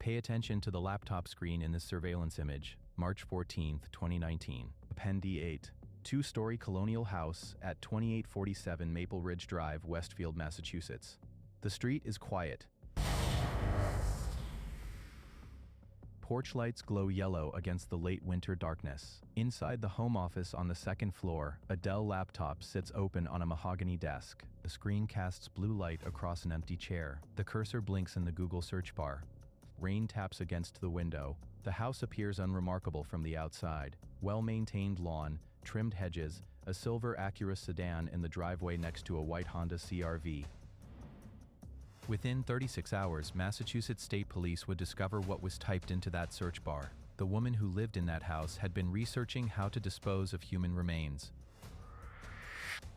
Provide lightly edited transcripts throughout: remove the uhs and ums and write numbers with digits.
Pay attention to the laptop screen in this surveillance image, March 14, 2019. Appendix 8. Two-story colonial house at 2847 Maple Ridge Drive, Westfield, Massachusetts. The street is quiet. Porch lights glow yellow against the late winter darkness. Inside the home office on the second floor, a Dell laptop sits open on a mahogany desk. The screen casts blue light across an empty chair. The cursor blinks in the Google search bar. Rain taps against the window. The house appears unremarkable from the outside. Well-maintained lawn, trimmed hedges, a silver Acura sedan in the driveway next to a white Honda CR-V. Within 36 hours, Massachusetts State Police would discover what was typed into that search bar. The woman who lived in that house had been researching how to dispose of human remains.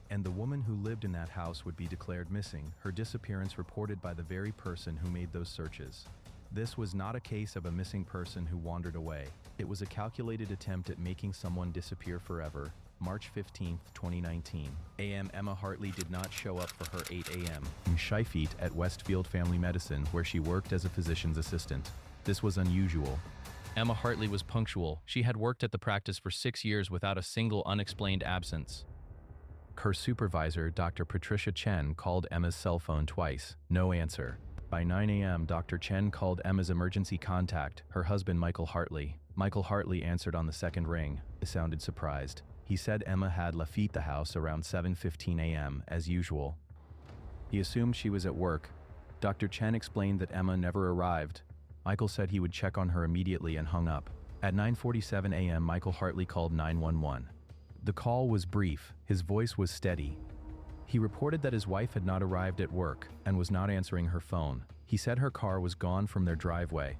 And the woman who lived in that house would be declared missing, her disappearance reported by the very person who made those searches. This was not a case of a missing person who wandered away. It was a calculated attempt at making someone disappear forever. March 15, 2019. A.M. Emma Hartley did not show up for her 8 a.m. Shifeet at Westfield Family Medicine, where she worked as a physician's assistant. This was unusual. Emma Hartley was punctual. She had worked at the practice for 6 years without a single unexplained absence. Her supervisor, Dr. Patricia Chen, called Emma's cell phone twice. No answer. By 9 a.m., Dr. Chen called Emma's emergency contact, her husband Michael Hartley. Michael Hartley answered on the second ring. He sounded surprised. He said Emma had left the house around 7:15 a.m., as usual. He assumed she was at work. Dr. Chen explained that Emma never arrived. Michael said he would check on her immediately and hung up. At 9:47 a.m., Michael Hartley called 911. The call was brief. His voice was steady. He reported that his wife had not arrived at work and was not answering her phone. He said her car was gone from their driveway.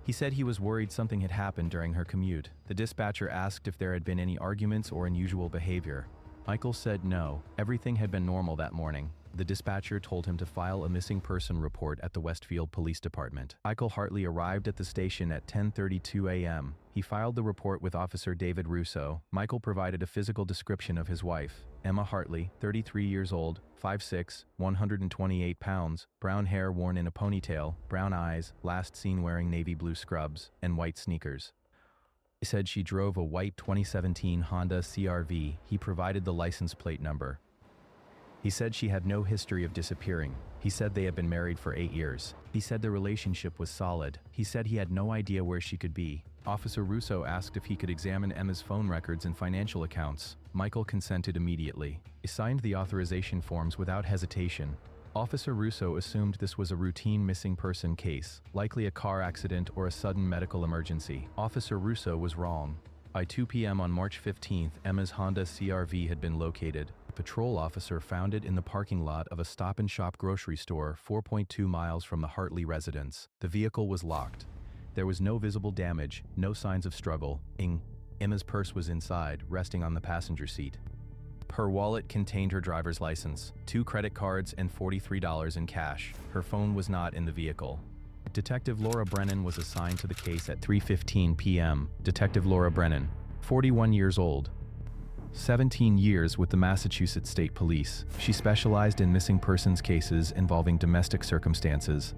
He said he was worried something had happened during her commute. The dispatcher asked if there had been any arguments or unusual behavior. Michael said no, everything had been normal that morning. The dispatcher told him to file a missing person report at the Westfield Police Department. Michael Hartley arrived at the station at 10:32 a.m. He filed the report with Officer David Russo. Michael provided a physical description of his wife, Emma Hartley, 33 years old, 5'6", 128 pounds, brown hair worn in a ponytail, brown eyes, last seen wearing navy blue scrubs, and white sneakers. He said she drove a white 2017 Honda CR-V. He provided the license plate number. He said she had no history of disappearing. He said they had been married for 8 years. He said the relationship was solid. He said he had no idea where she could be. Officer Russo asked if he could examine Emma's phone records and financial accounts. Michael consented immediately. He signed the authorization forms without hesitation. Officer Russo assumed this was a routine missing person case, likely a car accident or a sudden medical emergency. Officer Russo was wrong. By 2 p.m. on March 15th, Emma's Honda CR-V had been located. A patrol officer found it in the parking lot of a stop-and-shop grocery store 4.2 miles from the Hartley residence. The vehicle was locked. There was no visible damage, no signs of struggle. Emma's purse was inside, resting on the passenger seat. Her wallet contained her driver's license, 2 credit cards, and $43 in cash. Her phone was not in the vehicle. Detective Laura Brennan was assigned to the case at 3:15 p.m. Detective Laura Brennan, 41 years old, 17 years with the Massachusetts State Police. She specialized in missing persons cases involving domestic circumstances.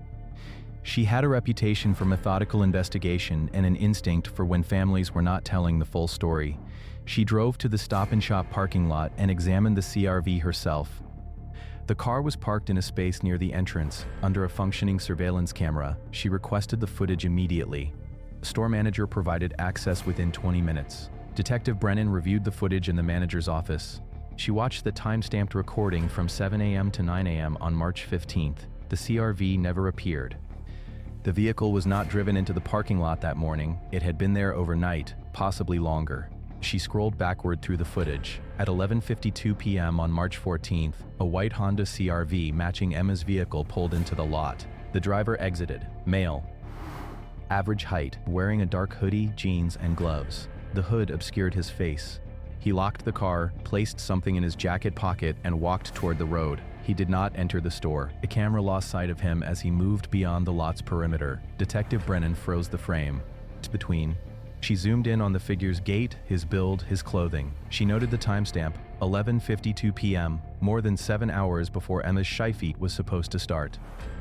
She had a reputation for methodical investigation and an instinct for when families were not telling the full story. She drove to the stop-and-shop parking lot and examined the CR-V herself. The car was parked in a space near the entrance, under a functioning surveillance camera. She requested the footage immediately. The store manager provided access within 20 minutes. Detective Brennan reviewed the footage in the manager's office. She watched the time-stamped recording from 7 a.m. to 9 a.m. on March 15th. The CR-V never appeared. The vehicle was not driven into the parking lot that morning. It had been there overnight, possibly longer. She scrolled backward through the footage. At 11:52 p.m. on March 14th, a white Honda CR-V matching Emma's vehicle pulled into the lot. The driver exited. Male. Average height, wearing a dark hoodie, jeans, and gloves. The hood obscured his face. He locked the car, placed something in his jacket pocket, and walked toward the road. He did not enter the store. A camera lost sight of him as he moved beyond the lot's perimeter. Detective Brennan froze the frame. Between She zoomed in on the figure's gait, his build, his clothing. She noted the timestamp, 11:52 p.m., more than 7 hours before Emma's Scheifeet was supposed to start.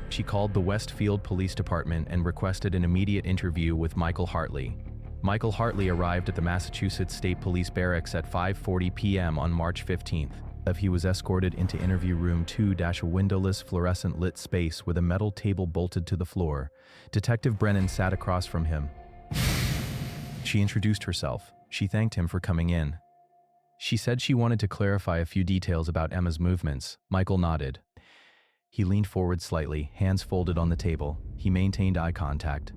She called the Westfield Police Department and requested an immediate interview with Michael Hartley. Michael Hartley arrived at the Massachusetts State Police Barracks at 5:40 p.m. on March 15th. He was escorted into interview room 2 - a windowless fluorescent lit space with a metal table bolted to the floor. Detective Brennan sat across from him. She introduced herself. She thanked him for coming in. She said she wanted to clarify a few details about Emma's movements. Michael nodded. He leaned forward slightly, hands folded on the table. He maintained eye contact.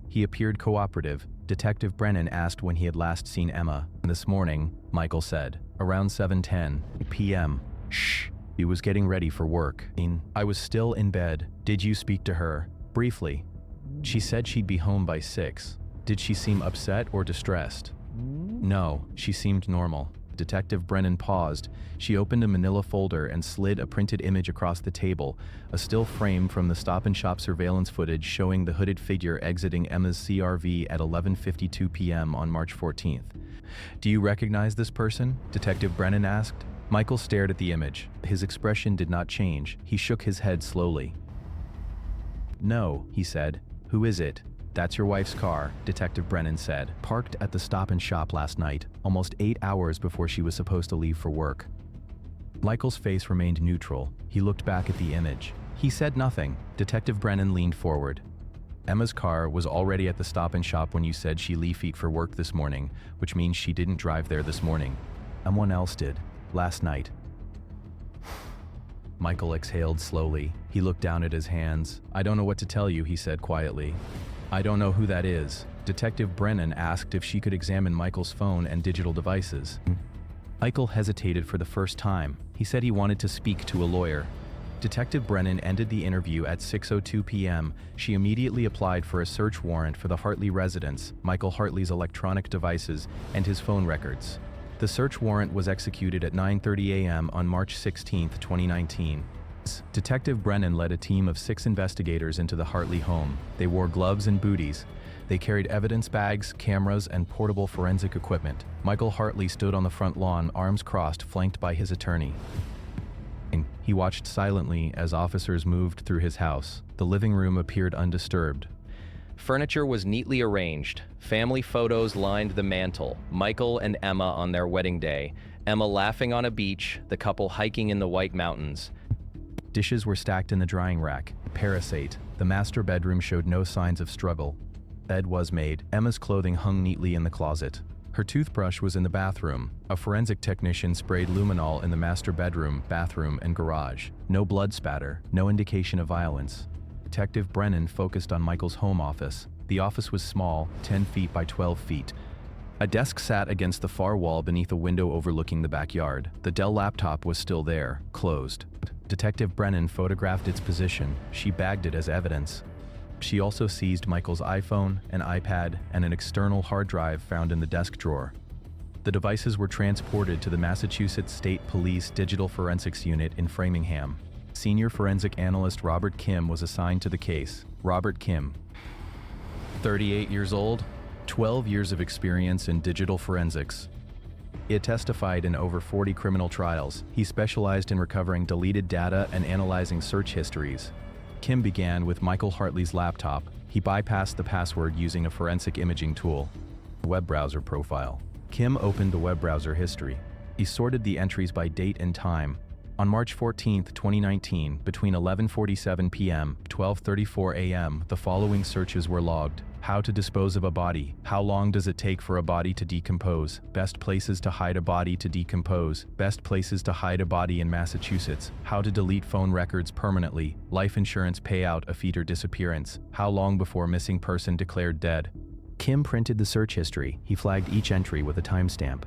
He appeared cooperative. Detective Brennan asked when he had last seen Emma. This morning, Michael said, around 7:10 p.m. Shh. He was getting ready for work. I was still in bed. Did you speak to her? Briefly. She said she'd be home by 6. Did she seem upset or distressed? No, she seemed normal. Detective Brennan paused. She opened a manila folder and slid a printed image across the table, a still frame from the Stop and Shop surveillance footage showing the hooded figure exiting Emma's CRV at 11:52 p.m. on March 14th. Do you recognize this person? Detective Brennan asked. Michael stared at the image. His expression did not change. He shook his head slowly. No, he said. Who is it? That's your wife's car, Detective Brennan said. Parked at the Stop and Shop last night, almost 8 hours before she was supposed to leave for work. Michael's face remained neutral. He looked back at the image. He said nothing. Detective Brennan leaned forward. Emma's car was already at the Stop and Shop when you said she left for work this morning, which means she didn't drive there this morning. Someone else did. Last night. Michael exhaled slowly. He looked down at his hands. I don't know what to tell you, he said quietly. I don't know who that is. Detective Brennan asked if she could examine Michael's phone and digital devices. Michael hesitated for the first time. He said he wanted to speak to a lawyer. Detective Brennan ended the interview at 6:02 p.m. She immediately applied for a search warrant for the Hartley residence, Michael Hartley's electronic devices, and his phone records. The search warrant was executed at 9:30 a.m. on March 16, 2019. Detective Brennan led a team of 6 investigators into the Hartley home. They wore gloves and booties. They carried evidence bags, cameras, and portable forensic equipment. Michael Hartley stood on the front lawn, arms crossed, flanked by his attorney. He watched silently as officers moved through his house. The living room appeared undisturbed. Furniture was neatly arranged. Family photos lined the mantel. Michael and Emma on their wedding day. Emma laughing on a beach, the couple hiking in the White Mountains. Dishes were stacked in the drying rack. Parasite. The master bedroom showed no signs of struggle. Bed was made. Emma's clothing hung neatly in the closet. Her toothbrush was in the bathroom. A forensic technician sprayed luminol in the master bedroom, bathroom, and garage. No blood spatter. No indication of violence. Detective Brennan focused on Michael's home office. The office was small, 10 feet by 12 feet. A desk sat against the far wall beneath a window overlooking the backyard. The Dell laptop was still there, closed. Detective Brennan photographed its position. She bagged it as evidence. She also seized Michael's iPhone, an iPad, and an external hard drive found in the desk drawer. The devices were transported to the Massachusetts State Police Digital Forensics Unit in Framingham. Senior forensic analyst Robert Kim was assigned to the case. Robert Kim, 38 years old, 12 years of experience in digital forensics. He had testified in over 40 criminal trials. He specialized in recovering deleted data and analyzing search histories. Kim began with Michael Hartley's laptop. He bypassed the password using a forensic imaging tool. Web browser profile. Kim opened the web browser history. He sorted the entries by date and time. On March 14, 2019, between 11:47 p.m. and 12:34 a.m., the following searches were logged. How to dispose of a body. How long does it take for a body to decompose? Best places to hide a body to decompose. Best places to hide a body in Massachusetts. How to delete phone records permanently. Life insurance payout if feeder disappearance. How long before missing person declared dead? Kim printed the search history. He flagged each entry with a timestamp.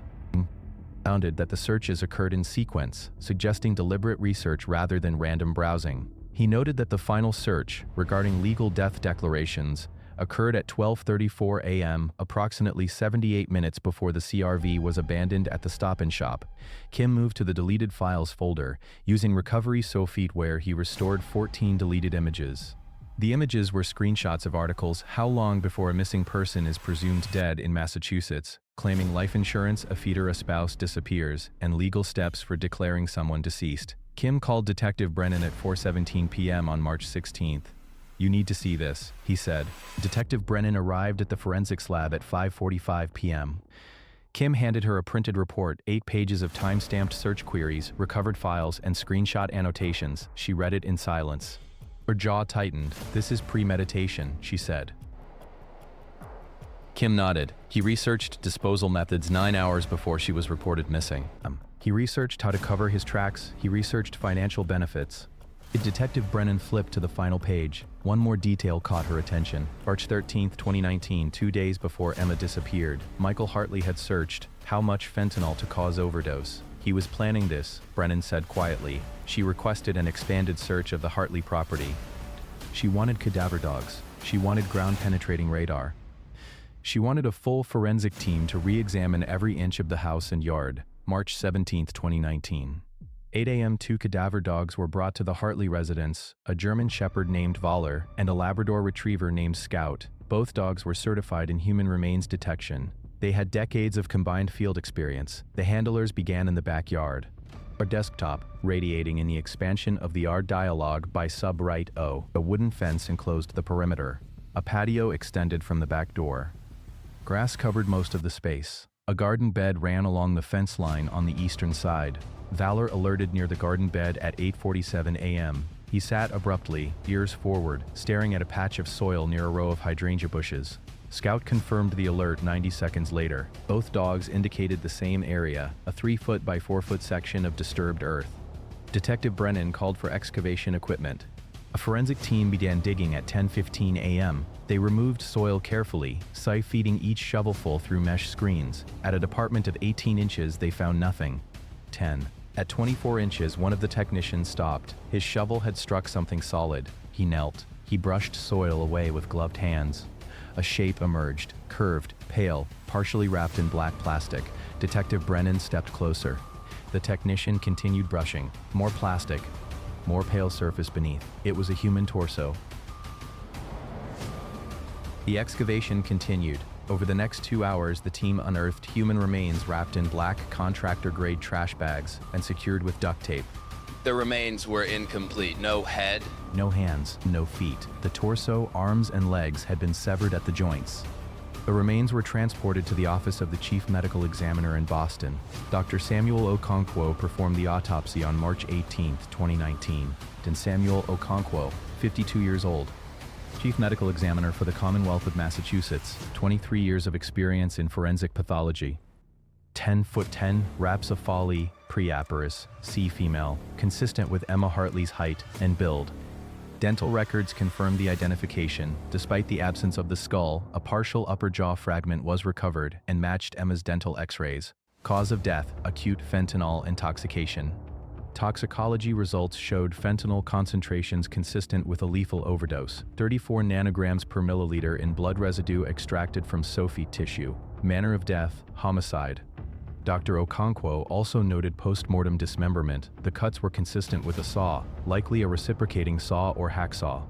Found that the searches occurred in sequence, suggesting deliberate research rather than random browsing. He noted that the final search, regarding legal death declarations, occurred at 12:34 a.m., approximately 78 minutes before the CRV was abandoned at the Stop and Shop. Kim moved to the deleted files folder. Using recovery software, he restored 14 deleted images. The images were screenshots of articles "How long before a missing person is presumed dead in Massachusetts," claiming life insurance after a spouse disappears, and legal steps for declaring someone deceased. Kim called Detective Brennan at 4:17 p.m. on March 16th. "You need to see this," he said. Detective Brennan arrived at the forensics lab at 5:45 p.m. Kim handed her a printed report, 8 pages of time-stamped search queries, recovered files, and screenshot annotations. She read it in silence. Her jaw tightened. "This is premeditation," she said. Kim nodded. He researched disposal methods 9 hours before she was reported missing. He researched how to cover his tracks. He researched financial benefits. Detective Brennan flipped to the final page. One more detail caught her attention. March 13th, 2019, 2 days before Emma disappeared, Michael Hartley had searched how much fentanyl to cause overdose. He was planning this, Brennan said quietly. She requested an expanded search of the Hartley property. She wanted cadaver dogs. She wanted ground-penetrating radar. She wanted a full forensic team to re-examine every inch of the house and yard. March 17th, 2019. 8 a.m. 2 cadaver dogs were brought to the Hartley residence, a German Shepherd named Voller and a Labrador Retriever named Scout. Both dogs were certified in human remains detection. They had decades of combined field experience. The handlers began in the backyard. A desktop, radiating in the expansion of the yard dialogue by sub-right O. A wooden fence enclosed the perimeter. A patio extended from the back door. Grass covered most of the space. A garden bed ran along the fence line on the eastern side. Valor alerted near the garden bed at 8:47 a.m. He sat abruptly, ears forward, staring at a patch of soil near a row of hydrangea bushes. Scout confirmed the alert 90 seconds later. Both dogs indicated the same area, a 3-foot by 4-foot section of disturbed earth. Detective Brennan called for excavation equipment. A forensic team began digging at 10:15 a.m. They removed soil carefully, sieve-feeding each shovelful through mesh screens. At a department of 18 inches, they found nothing. 10. At 24 inches, one of the technicians stopped. His shovel had struck something solid. He knelt. He brushed soil away with gloved hands. A shape emerged, curved, pale, partially wrapped in black plastic. Detective Brennan stepped closer. The technician continued brushing. More plastic, more pale surface beneath. It was a human torso. The excavation continued. Over the next 2 hours, the team unearthed human remains wrapped in black contractor-grade trash bags and secured with duct tape. The remains were incomplete. No head. No hands, no feet. The torso, arms, and legs had been severed at the joints. The remains were transported to the office of the chief medical examiner in Boston. Dr. Samuel Okonkwo performed the autopsy on March 18, 2019. And Samuel Okonkwo, 52 years old, chief medical examiner for the Commonwealth of Massachusetts, 23 years of experience in forensic pathology. 10'10", Rapsophaly preaperis, C female, consistent with Emma Hartley's height and build. Dental records confirmed the identification. Despite the absence of the skull, a partial upper jaw fragment was recovered and matched Emma's dental x-rays. Cause of death, acute fentanyl intoxication. Toxicology results showed fentanyl concentrations consistent with a lethal overdose. 34 nanograms per milliliter in blood residue extracted from Sophie tissue. Manner of death, homicide. Dr. Okonkwo also noted post-mortem dismemberment. The cuts were consistent with a saw, likely a reciprocating saw or hacksaw.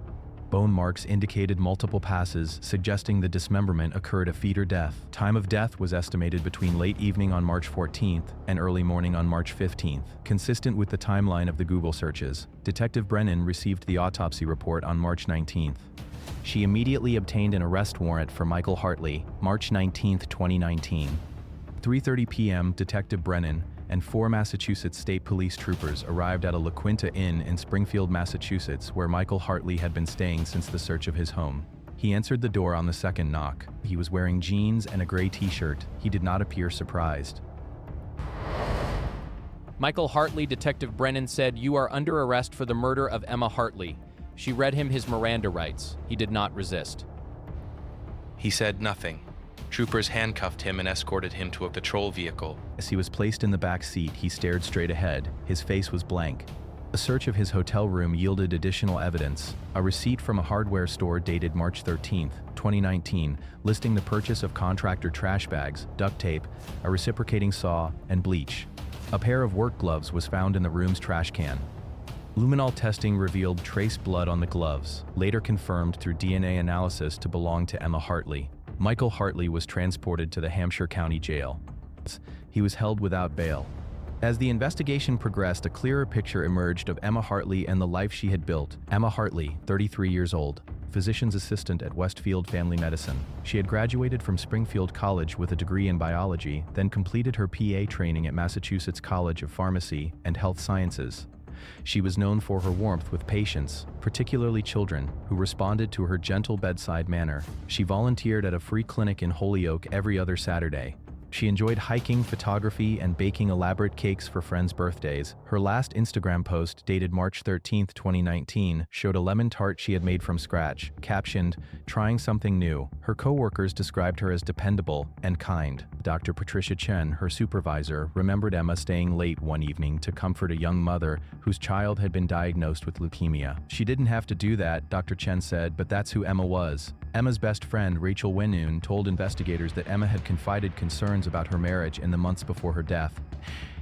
Bone marks indicated multiple passes, suggesting the dismemberment occurred a feeder death. Time of death was estimated between late evening on March 14th and early morning on March 15th, consistent with the timeline of the Google searches. Detective Brennan received the autopsy report on March 19th. She immediately obtained an arrest warrant for Michael Hartley, March 19, 2019. 3:30 p.m., Detective Brennan and 4 Massachusetts State Police troopers arrived at a La Quinta Inn in Springfield, Massachusetts, where Michael Hartley had been staying since the search of his home. He answered the door on the second knock. He was wearing jeans and a gray t-shirt. He did not appear surprised. Michael Hartley, Detective Brennan said, "You are under arrest for the murder of Emma Hartley." She read him his Miranda rights. He did not resist. He said nothing. Troopers handcuffed him and escorted him to a patrol vehicle. As he was placed in the back seat, he stared straight ahead. His face was blank. A search of his hotel room yielded additional evidence. A receipt from a hardware store dated March 13, 2019, listing the purchase of contractor trash bags, duct tape, a reciprocating saw, and bleach. A pair of work gloves was found in the room's trash can. Luminol testing revealed trace blood on the gloves, later confirmed through DNA analysis to belong to Emma Hartley. Michael Hartley was transported to the Hampshire County Jail. He was held without bail. As the investigation progressed, a clearer picture emerged of Emma Hartley and the life she had built. Emma Hartley, 33 years old, physician's assistant at Westfield Family Medicine. She had graduated from Springfield College with a degree in biology, then completed her PA training at Massachusetts College of Pharmacy and Health Sciences. She was known for her warmth with patients, particularly children, who responded to her gentle bedside manner. She volunteered at a free clinic in Holyoke every other Saturday. She enjoyed hiking, photography, and baking elaborate cakes for friends' birthdays. Her last Instagram post, dated March 13, 2019, showed a lemon tart she had made from scratch, captioned, "Trying something new." Her co-workers described her as dependable and kind. Dr. Patricia Chen, her supervisor, remembered Emma staying late one evening to comfort a young mother whose child had been diagnosed with leukemia. "She didn't have to do that," Dr. Chen said, "but that's who Emma was." Emma's best friend, Rachel Wenoon, told investigators that Emma had confided concerns about her marriage in the months before her death.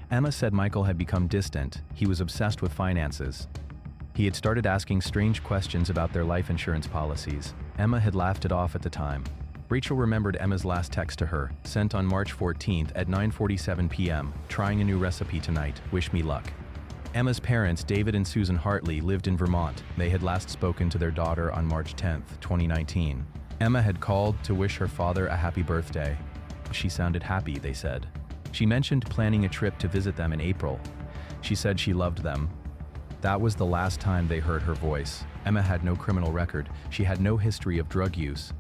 Emma said Michael had become distant. He was obsessed with finances. He had started asking strange questions about their life insurance policies. Emma had laughed it off at the time. Rachel remembered Emma's last text to her, sent on March 14th at 9:47 p.m., "Trying a new recipe tonight. Wish me luck." Emma's parents, David and Susan Hartley, lived in Vermont. They had last spoken to their daughter on March 10th, 2019. Emma had called to wish her father a happy birthday. She sounded happy, they said. She mentioned planning a trip to visit them in April. She said she loved them. That was the last time they heard her voice. Emma had no criminal record. She had no history of drug use.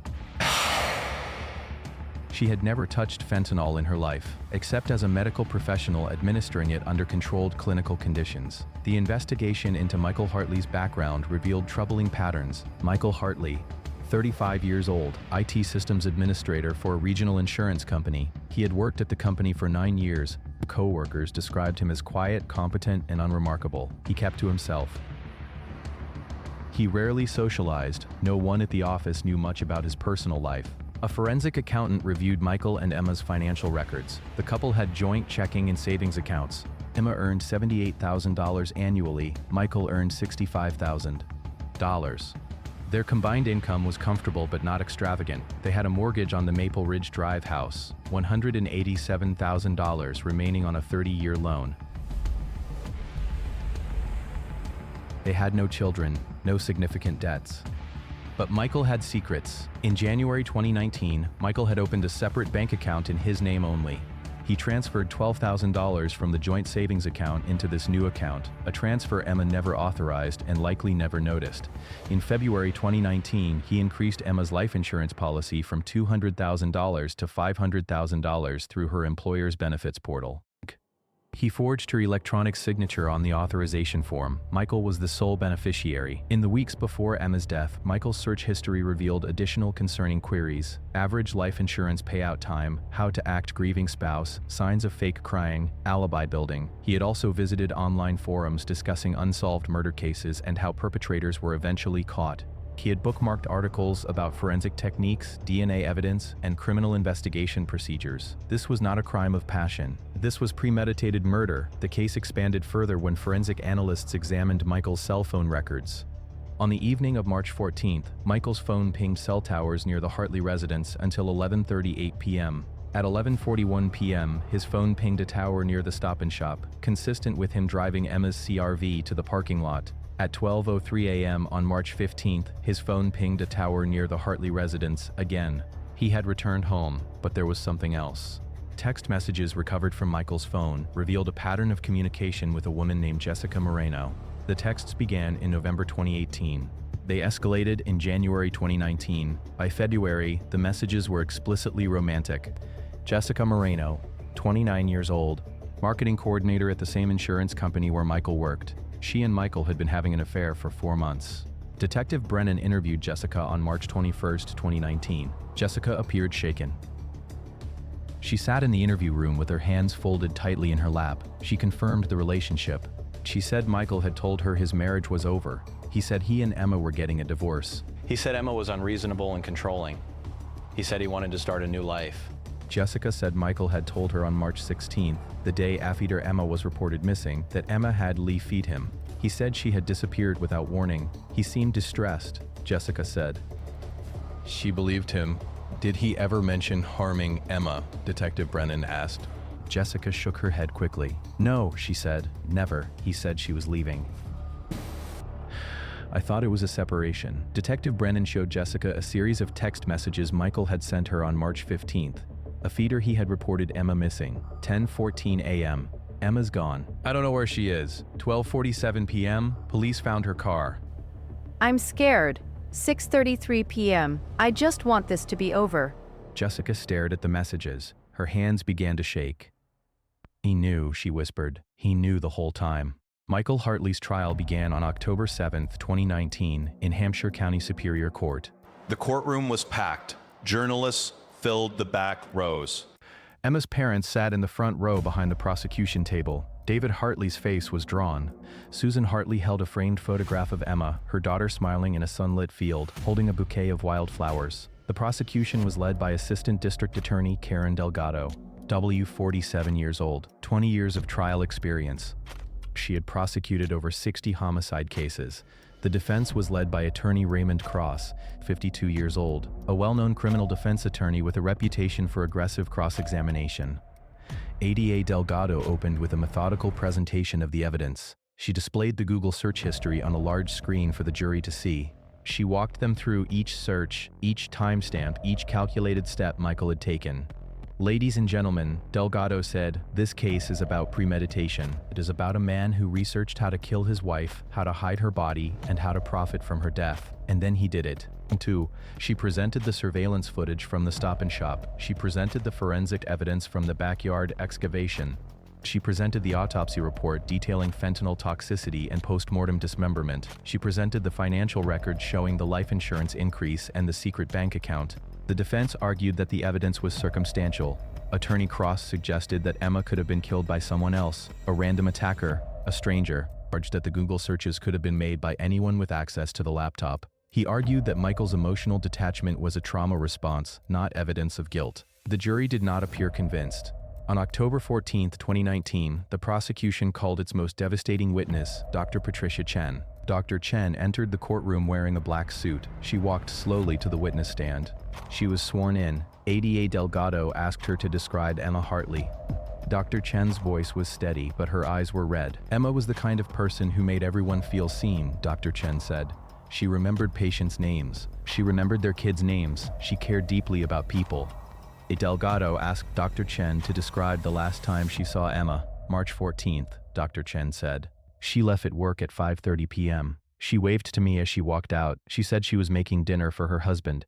She had never touched fentanyl in her life, except as a medical professional administering it under controlled clinical conditions. The investigation into Michael Hartley's background revealed troubling patterns. Michael Hartley, 35 years old, IT systems administrator for a regional insurance company. He had worked at the company for 9 years. Co-workers described him as quiet, competent, and unremarkable. He kept to himself. He rarely socialized. No one at the office knew much about his personal life. A forensic accountant reviewed Michael and Emma's financial records. The couple had joint checking and savings accounts. Emma earned $78,000 annually. Michael earned $65,000. Their combined income was comfortable but not extravagant. They had a mortgage on the Maple Ridge Drive house, $187,000 remaining on a 30-year loan. They had no children, no significant debts. But Michael had secrets. In January 2019, Michael had opened a separate bank account in his name only. He transferred $12,000 from the joint savings account into this new account, a transfer Emma never authorized and likely never noticed. In February 2019, he increased Emma's life insurance policy from $200,000 to $500,000 through her employer's benefits portal. He forged her electronic signature on the authorization form. Michael was the sole beneficiary. In the weeks before Emma's death, Michael's search history revealed additional concerning queries: average life insurance payout time, how to act grieving spouse, signs of fake crying, alibi building. He had also visited online forums discussing unsolved murder cases and how perpetrators were eventually caught. He had bookmarked articles about forensic techniques, DNA evidence, and criminal investigation procedures. This was not a crime of passion. This was premeditated murder. The case expanded further when forensic analysts examined Michael's cell phone records. On the evening of March 14th, Michael's phone pinged cell towers near the Hartley residence until 11:38 p.m. At 11:41 p.m., his phone pinged a tower near the Stop and Shop, consistent with him driving Emma's CR-V to the parking lot. At 12:03 a.m. on March 15th, his phone pinged a tower near the Hartley residence again. He had returned home, but there was something else. Text messages recovered from Michael's phone revealed a pattern of communication with a woman named Jessica Moreno. The texts began in November 2018. They escalated in January 2019. By February, the messages were explicitly romantic. Jessica Moreno, 29 years old, marketing coordinator at the same insurance company where Michael worked. She and Michael had been having an affair for 4 months. Detective Brennan interviewed Jessica on March 21, 2019. Jessica appeared shaken. She sat in the interview room with her hands folded tightly in her lap. She confirmed the relationship. She said Michael had told her his marriage was over. He said he and Emma were getting a divorce. He said Emma was unreasonable and controlling. He said he wanted to start a new life. Jessica said Michael had told her on March 16th, the day after Emma was reported missing, that Emma had Lee feed him. He said she had disappeared without warning. He seemed distressed, Jessica said. She believed him. Did he ever mention harming Emma? Detective Brennan asked. Jessica shook her head quickly. No, she said. Never. He said she was leaving. I thought it was a separation. Detective Brennan showed Jessica a series of text messages Michael had sent her on March 15th. A feeder he had reported Emma missing. 10:14 a.m. Emma's gone. I don't know where she is. 12:47 p.m. Police found her car. I'm scared. 6:33 p.m. I just want this to be over. Jessica stared at the messages. Her hands began to shake. He knew, she whispered. He knew the whole time. Michael Hartley's trial began on October 7, 2019, in Hampshire County Superior Court. The courtroom was packed. Journalists filled the back rows. Emma's parents sat in the front row behind the prosecution table. David Hartley's face was drawn. Susan Hartley held a framed photograph of Emma, her daughter smiling in a sunlit field, holding a bouquet of wildflowers. The prosecution was led by Assistant District Attorney Karen Delgado, W. 47 years old, 20 years of trial experience. She had prosecuted over 60 homicide cases. The defense was led by attorney Raymond Cross, 52 years old, a well-known criminal defense attorney with a reputation for aggressive cross-examination. ADA Delgado opened with a methodical presentation of the evidence. She displayed the Google search history on a large screen for the jury to see. She walked them through each search, each timestamp, each calculated step Michael had taken. Ladies and gentlemen, Delgado said, this case is about premeditation. It is about a man who researched how to kill his wife, how to hide her body, and how to profit from her death. And then he did it. 2. She presented the surveillance footage from the Stop and Shop. She presented the forensic evidence from the backyard excavation. She presented the autopsy report detailing fentanyl toxicity and post-mortem dismemberment. She presented the financial records showing the life insurance increase and the secret bank account. The defense argued that the evidence was circumstantial. Attorney Cross suggested that Emma could have been killed by someone else, a random attacker, a stranger, charged that the Google searches could have been made by anyone with access to the laptop. He argued that Michael's emotional detachment was a trauma response, not evidence of guilt. The jury did not appear convinced. On October 14, 2019, the prosecution called its most devastating witness, Dr. Patricia Chen. Dr. Chen entered the courtroom wearing a black suit. She walked slowly to the witness stand. She was sworn in. ADA Delgado asked her to describe Emma Hartley. Dr. Chen's voice was steady, but her eyes were red. Emma was the kind of person who made everyone feel seen, Dr. Chen said. She remembered patients' names. She remembered their kids' names. She cared deeply about people. Delgado asked Dr. Chen to describe the last time she saw Emma. March 14th, Dr. Chen said. She left at work at 5:30 p.m. She waved to me as she walked out. She said she was making dinner for her husband.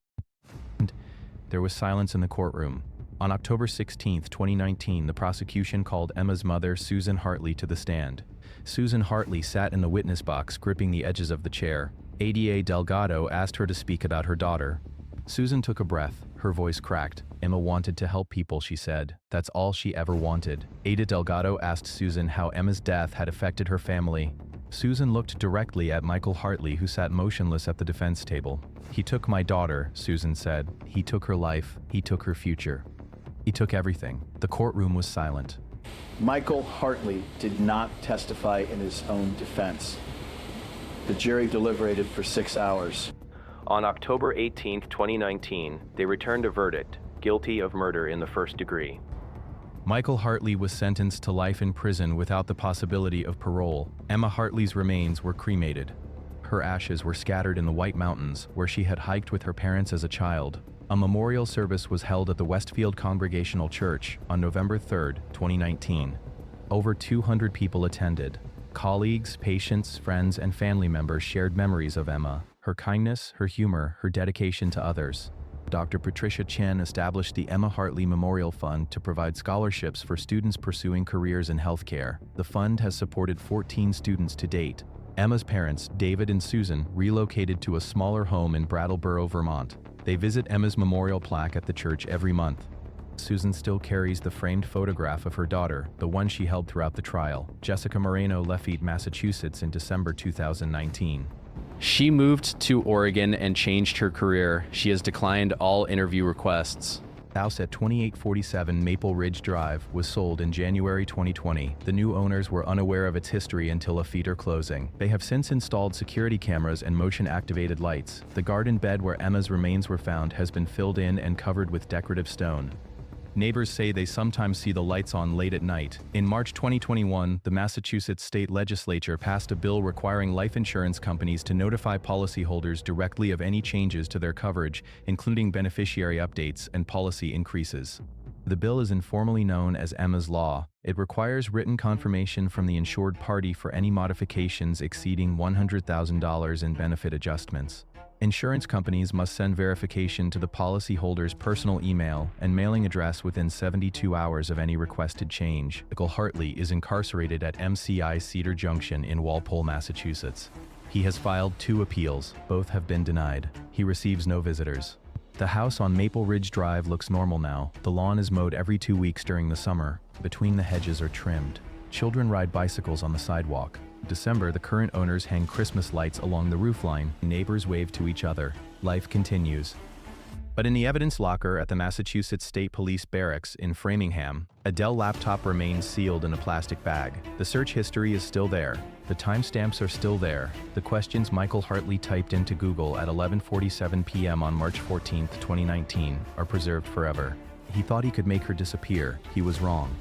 There was silence in the courtroom. On October 16, 2019, the prosecution called Emma's mother, Susan Hartley, to the stand. Susan Hartley sat in the witness box, gripping the edges of the chair. ADA Delgado asked her to speak about her daughter. Susan took a breath. Her voice cracked. Emma wanted to help people, she said. That's all she ever wanted. Ada Delgado asked Susan how Emma's death had affected her family. Susan looked directly at Michael Hartley, who sat motionless at the defense table. He took my daughter, Susan said. He took her life. He took her future. He took everything. The courtroom was silent. Michael Hartley did not testify in his own defense. The jury deliberated for 6 hours. On October 18, 2019, they returned a verdict, guilty of murder in the first degree. Michael Hartley was sentenced to life in prison without the possibility of parole. Emma Hartley's remains were cremated. Her ashes were scattered in the White Mountains, where she had hiked with her parents as a child. A memorial service was held at the Westfield Congregational Church on November 3, 2019. Over 200 people attended. Colleagues, patients, friends, and family members shared memories of Emma, her kindness, her humor, her dedication to others. Dr. Patricia Chen established the Emma Hartley Memorial Fund to provide scholarships for students pursuing careers in healthcare. The fund has supported 14 students to date. Emma's parents, David and Susan, relocated to a smaller home in Brattleboro, Vermont. They visit Emma's memorial plaque at the church every month. Susan still carries the framed photograph of her daughter, the one she held throughout the trial. Jessica Moreno left Massachusetts in December 2019. She moved to Oregon and changed her career. She has declined all interview requests. The house at 2847 Maple Ridge Drive was sold in January 2020. The new owners were unaware of its history until a feeder closing. They have since installed security cameras and motion-activated lights. The garden bed where Emma's remains were found has been filled in and covered with decorative stone. Neighbors say they sometimes see the lights on late at night. In March 2021, the Massachusetts state legislature passed a bill requiring life insurance companies to notify policyholders directly of any changes to their coverage, including beneficiary updates and policy increases. The bill is informally known as Emma's Law. It requires written confirmation from the insured party for any modifications exceeding $100,000 in benefit adjustments. Insurance companies must send verification to the policyholder's personal email and mailing address within 72 hours of any requested change. Michael Hartley is incarcerated at MCI Cedar Junction in Walpole, Massachusetts. He has filed 2 appeals. Both have been denied. He receives no visitors. The house on Maple Ridge Drive looks normal now. The lawn is mowed every 2 weeks during the summer. Between the hedges are trimmed. Children ride bicycles on the sidewalk. December, the current owners hang Christmas lights along the roofline. Neighbors wave to each other. Life continues. But in the evidence locker at the Massachusetts State Police Barracks in Framingham, a Dell laptop remains sealed in a plastic bag. The search history is still there. The timestamps are still there. The questions Michael Hartley typed into Google at 11:47 p.m. on March 14, 2019, are preserved forever. He thought he could make her disappear. He was wrong.